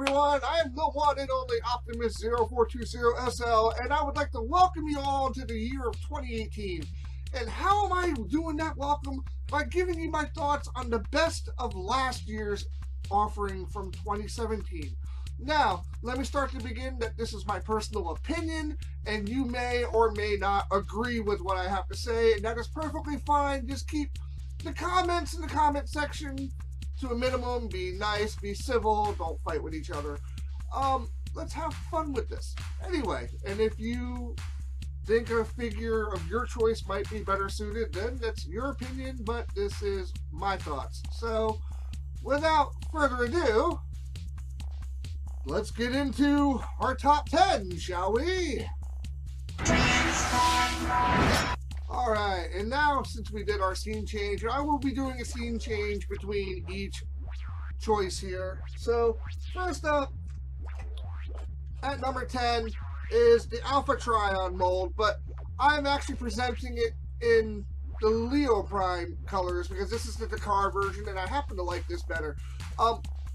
everyone. I am the one and only Optimus0420SL, and I would like to welcome you all to the year of 2018. And how am I doing that welcome? By giving you my thoughts on the best of last year's offering from 2017. Now, let me start to begin that this is my personal opinion, and you may or may not agree with what I have to say, and that is perfectly fine. Just keep the comments in the comment section to a minimum. Be nice, be civil, don't fight with each other. Let's have fun with this. Anyway, and if you think a figure of your choice might be better suited, then that's your opinion, but this is my thoughts. So, without further ado, let's get into our top 10, shall we? Alright, and now since we did our scene change, I will be doing a scene change between each choice here. So, first up, at number 10 is the Alpha Trion mold, but I'm actually presenting it in the Leo Prime colors because this is the Dakar version and I happen to like this better.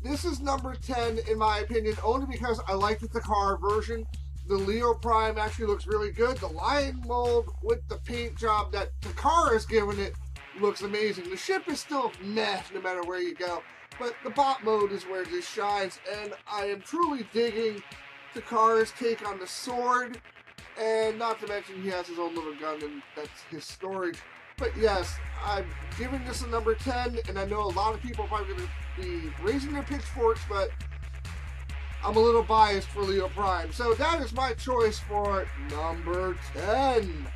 This is number 10 in my opinion, only because I like the Dakar version. The Leo Prime actually looks really good. The Lion mold with the paint job that Dakar has given it looks amazing. The ship is still meh no matter where you go, but the bot mode is where this shines, and I am truly digging Dakar's take on the sword, and not to mention he has his own little gun and that's his storage. But yes, I'm giving this a number 10, and I know a lot of people are probably going to be raising their pitchforks, but I'm a little biased for Leo Prime. So that is my choice for number 10.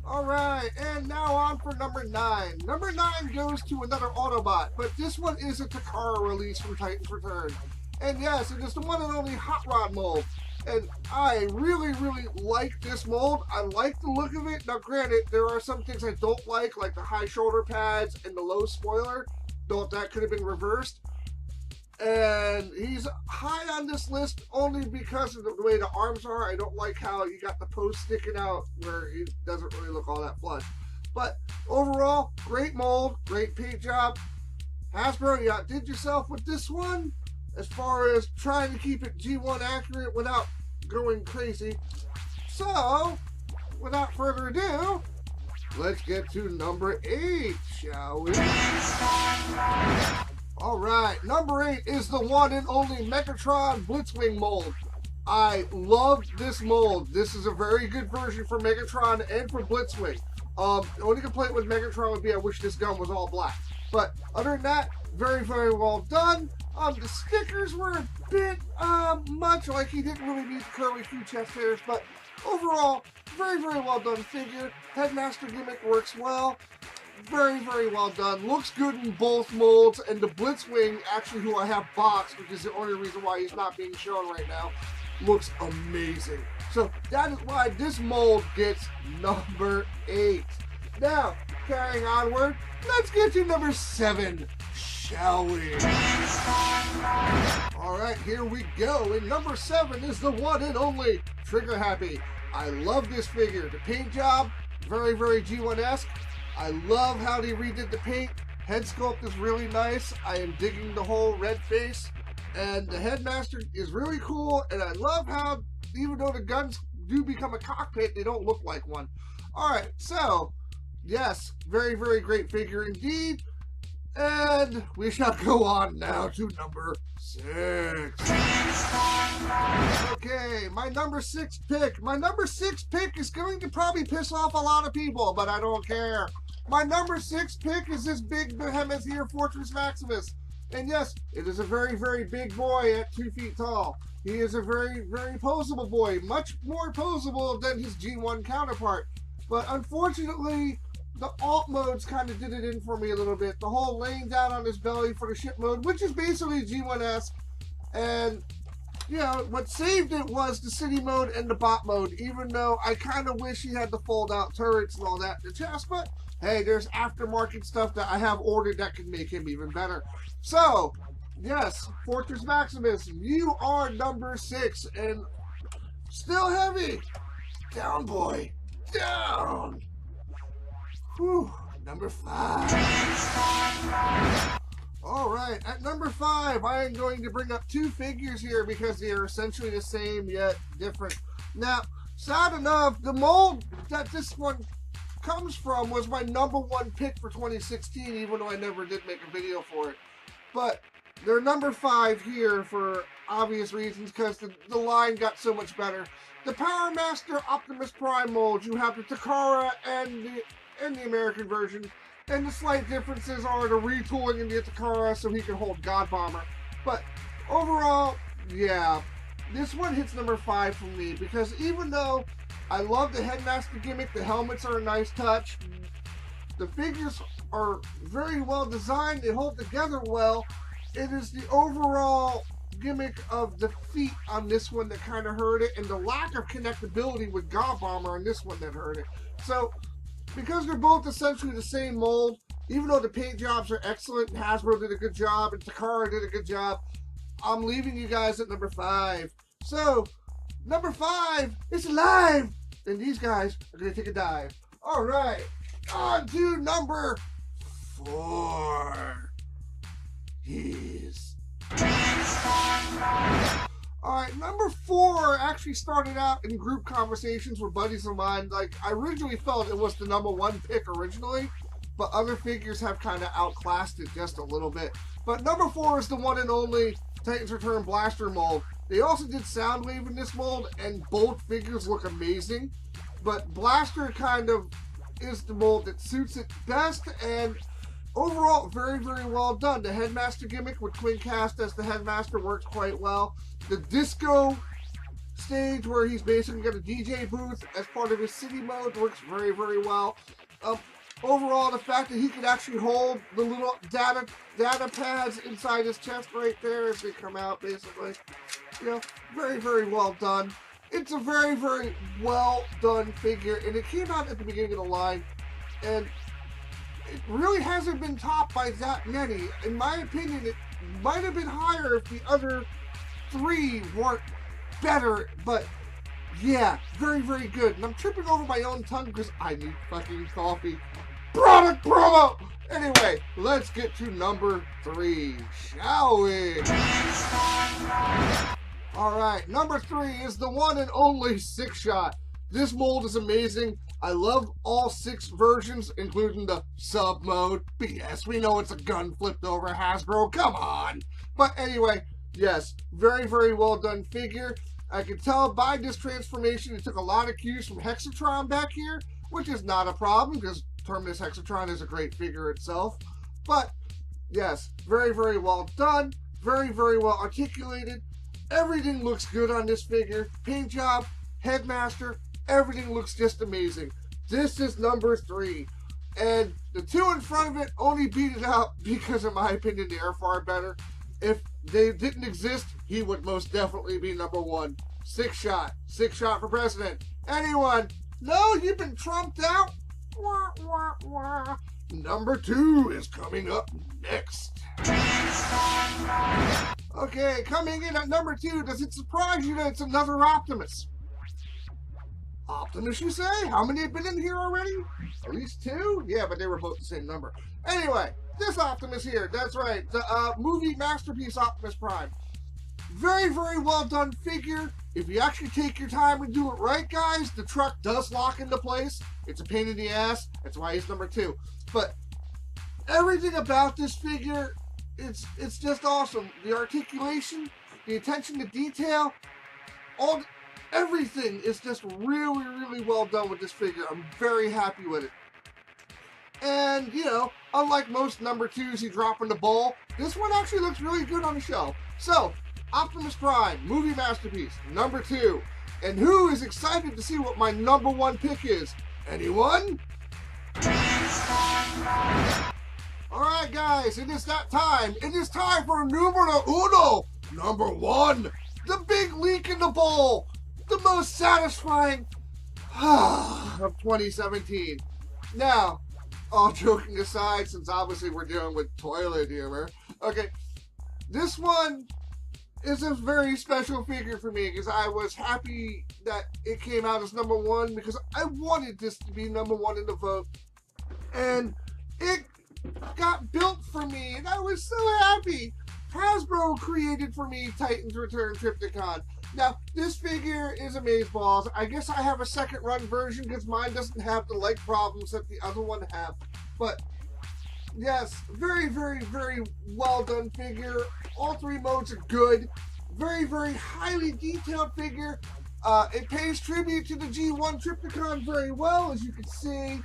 Alright, and now on for number 9. Number 9 goes to another Autobot, but this one is a Takara release from Titan's Return. And yes, it is the one and only Hot Rod mold. And I really like this mold. I like the look of it. Now granted, there are some things I don't like the high shoulder pads and the low spoiler. Thought that could have been reversed. And he's high on this list only because of the way the arms are. I don't like how you got the post sticking out where it doesn't really look all that flush. But overall, great mold, great paint job. Hasbro, you outdid yourself with this one as far as trying to keep it G1 accurate without going crazy. So, without further ado, let's get to number 8, shall we? Alright, number 8 is the one and only Megatron Blitzwing mold. I love this mold. This is a very good version for Megatron and for Blitzwing. The only complaint with Megatron would be I wish this gun was all black. But other than that, very well done. The stickers were a bit much, like he didn't really need the curly Q chest hairs, but overall, very well done figure. Headmaster gimmick works well. Very well done. Looks good in both molds, and the Blitzwing, actually who I have boxed, which is the only reason why he's not being shown right now, looks amazing. So that is why this mold gets number 8. Now, carrying onward, let's get to number 7, shall we? Alright, here we go. And number 7 is the one and only Trigger Happy. I love this figure. The paint job, very G1-esque. I love how they redid the paint. Head sculpt is really nice. I am digging the whole red face. And the Headmaster is really cool. And I love how, even though the guns do become a cockpit, they don't look like one. Alright, so, yes, very great figure indeed. And we shall go on now to number 6. Okay, my number 6 pick. My number 6 pick is going to probably piss off a lot of people, but I don't care. My number 6 pick is this big behemoth here, Fortress Maximus. And yes, it is a very big boy at 2 feet tall. He is a very posable boy, much more posable than his G1 counterpart. But unfortunately, the alt modes kind of did it in for me a little bit. The whole laying down on his belly for the ship mode, which is basically G1-esque. And, you know, what saved it was the city mode and the bot mode, even though I kind of wish he had the fold-out turrets and all that in the chest. But, hey, there's aftermarket stuff that I have ordered that can make him even better. So, yes, Fortress Maximus, you are number 6, and still heavy. Down, boy. Down. Whew, number 5. Alright. right, at number 5, I am going to bring up 2 figures here because they are essentially the same yet different. Now, sad enough, the mold that this one comes from was my number 1 pick for 2016, even though I never did make a video for it. But they're number 5 here for obvious reasons because the line got so much better. The Power Master Optimus Prime mold, you have the Takara and the American version. And the slight differences are the retooling in the Takara so he can hold God Bomber. But overall, yeah, this one hits number 5 for me because even though I love the Headmaster gimmick, the helmets are a nice touch, the figures are very well designed, they hold together well, it is the overall gimmick of the feet on this one that kind of hurt it, and the lack of connectability with God Bomber on this one that hurt it. So, because they're both essentially the same mold, even though the paint jobs are excellent, and Hasbro did a good job, and Takara did a good job, I'm leaving you guys at number 5. So, number 5 is alive! And these guys are going to take a dive. Alright, on to number 4. Yes. Alright, number 4 actually started out in group conversations with buddies of mine. Like, I originally felt it was the number 1 pick originally, but other figures have kind of outclassed it just a little bit. But number 4 is the one and only Titans Return Blaster mold. They also did Soundwave in this mold, and both figures look amazing. But Blaster kind of is the mold that suits it best, and overall, very, very well done. The Headmaster gimmick with Twin Cast as the Headmaster works quite well. The disco stage where he's basically got a DJ booth as part of his city mode works very, very well. Overall, the fact that he could actually hold the little data pads inside his chest right there as they come out, basically, you know, very, very well done. It's a very, very well done figure, and it came out at the beginning of the line, and it really hasn't been topped by that many. In my opinion, it might have been higher if the other 3 weren't better, but yeah, very, very good. And I'm tripping over my own tongue because I need fucking coffee. Product promo! Anyway, let's get to number 3, shall we? Alright, number 3 is the one and only 6-Shot. This mold is amazing. I love all 6 versions, including the sub mode. BS, we know it's a gun flipped over Hasbro, come on! But anyway, yes, very, very well done figure. I can tell by this transformation it took a lot of cues from Hexatron back here, which is not a problem because Terminus Hexatron is a great figure itself. But yes, very, very well done, very, very well articulated. Everything looks good on this figure. Paint job, Headmaster, everything looks just amazing. This is number 3. And the 2 in front of it only beat it out because, in my opinion, they are far better. If they didn't exist, he would most definitely be number 1. 6-Shot. 6-Shot for president. Anyone? No, you've been trumped out? Wah, wah, wah. Number 2 is coming up next. Okay, coming in at number 2, does it surprise you that it's another Optimus? Optimus, you say? How many have been in here already? At least 2? Yeah, but they were both the same number. Anyway, this Optimus here, that's right, the movie masterpiece Optimus Prime. Very, very well done figure. If you actually take your time and do it right, guys, the truck does lock into place. It's a pain in the ass. That's why he's number 2. But everything about this figure, it's just awesome. The articulation, the attention to detail, everything is just really, really well done with this figure. I'm very happy with it. And, you know, unlike most number 2s you drop in the bowl, this one actually looks really good on the shelf. So, Optimus Prime, movie masterpiece, number 2. And who is excited to see what my number 1 pick is? Anyone? Alright guys, it is that time. It is time for numero uno. Number 1. The big leak in the bowl. The most satisfying of 2017. Now, all joking aside, since obviously we're dealing with toilet humor. Okay, this one is a very special figure for me because I was happy that it came out as number 1 because I wanted this to be number 1 in the vote. And it got built for me, and I was so happy. Hasbro created for me Titans Return Trypticon. Now, this figure is amazeballs. I guess I have a second run version because mine doesn't have the leg problems that the other one have. But yes, very, very, very well done figure. All three modes are good. Very, very highly detailed figure. It pays tribute to the G1 Trypticon very well, as you can see.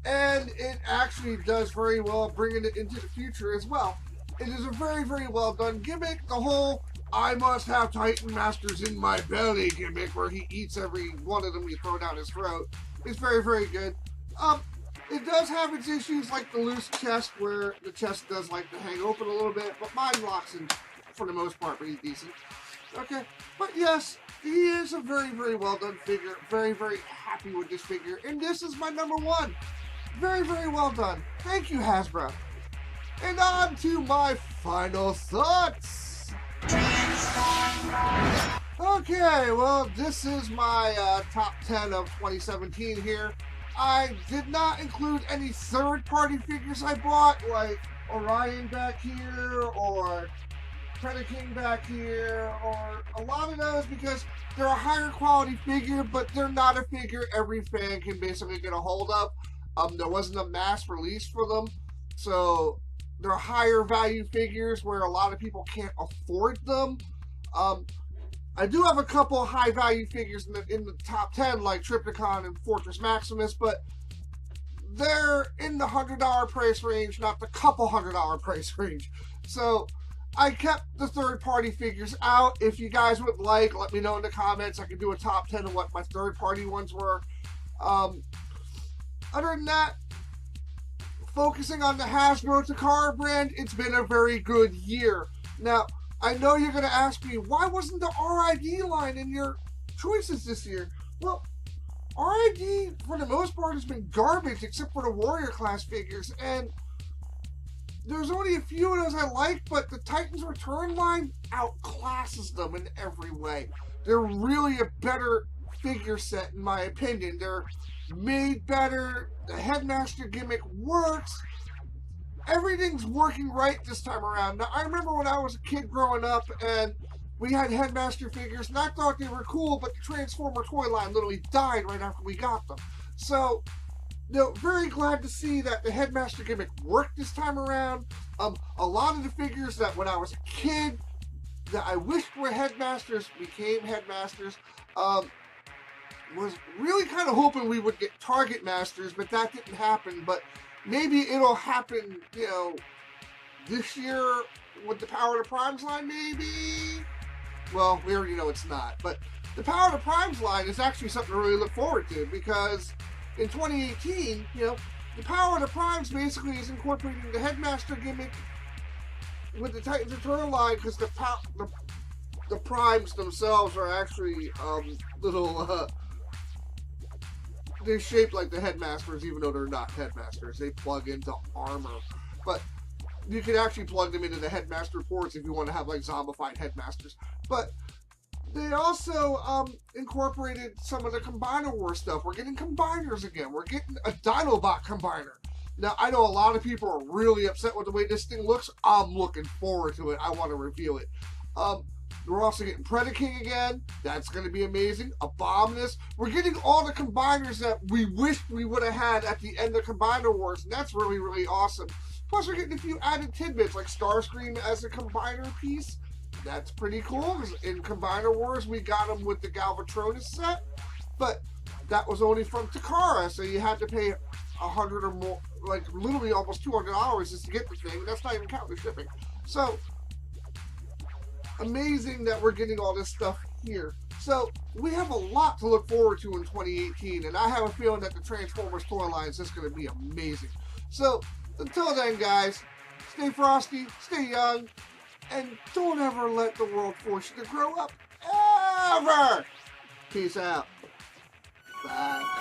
And it actually does very well, bringing it into the future as well. It is a very, very well done gimmick. The whole I must have Titan Masters in my belly gimmick, where he eats every one of them you throw down his throat, is very, very good. It does have its issues, like the loose chest, where the chest does like to hang open a little bit, but mine locks in for the most part pretty decent. Okay, but yes, he is a very, very well done figure. Very, very happy with this figure, and this is my number one. Very, very well done. Thank you, Hasbro. And on to my final thoughts. Okay, well, this is my top 10 of 2017 here. I did not include any third-party figures I bought, like Orion back here, or Predaking back here, or a lot of those, because they're a higher quality figure, but they're not a figure every fan can basically get a hold of. There wasn't a mass release for them, so they're higher value figures where a lot of people can't afford them. I do have a couple high value figures in the top 10, like Trypticon and Fortress Maximus, but they're in the $100 price range, not the couple $100 price range. So I kept the third party figures out. If you guys would like, let me know in the comments. I can do a top 10 of what my third party ones were. Other than that, focusing on the Hasbro Takara brand, it's been a very good year. Now, I know you're going to ask me, why wasn't the RID line in your choices this year? Well, RID, for the most part, has been garbage, except for the Warrior class figures, and there's only a few of those I like, but the Titans Return line outclasses them in every way. They're really a better figure set, in my opinion. They're made better, the Headmaster gimmick works, everything's working right this time around. Now, I remember when I was a kid growing up and we had Headmaster figures, and I thought they were cool, but the Transformer toy line literally died right after we got them. So, you know, very glad to see that the Headmaster gimmick worked this time around. A lot of the figures that when I was a kid that I wished were Headmasters became Headmasters. Was really kind of hoping we would get Target Masters, but that didn't happen. But maybe it'll happen, you know, this year with the Power to Primes line, maybe? Well, we already know it's not. But the Power to Primes line is actually something to really look forward to, because in 2018, you know, the Power to Primes basically is incorporating the Headmaster gimmick with the Titans Return line, because the Primes themselves are actually little... they're shaped like the Headmasters, even though they're not Headmasters. They plug into armor. But you can actually plug them into the Headmaster ports if you want to have, like, zombified Headmasters. But they also incorporated some of the Combiner War stuff. We're getting Combiners again. We're getting a Dinobot Combiner. Now, I know a lot of people are really upset with the way this thing looks. I'm looking forward to it. I want to review it. We're also getting Predaking again. That's going to be amazing. Abominus. We're getting all the Combiners that we wished we would have had at the end of Combiner Wars, and that's really, really awesome. Plus, we're getting a few added tidbits, like Starscream as a Combiner piece. That's pretty cool, because in Combiner Wars, we got him with the Galvatronus set, but that was only from Takara, so you had to pay $100 or more, like literally almost $200 just to get the thing. That's not even counting the shipping. So, amazing that we're getting all this stuff here. So, we have a lot to look forward to in 2018, and I have a feeling that the Transformers toy line is just going to be amazing. So, until then, guys, stay frosty, stay young, and don't ever let the world force you to grow up. Ever! Peace out. Bye.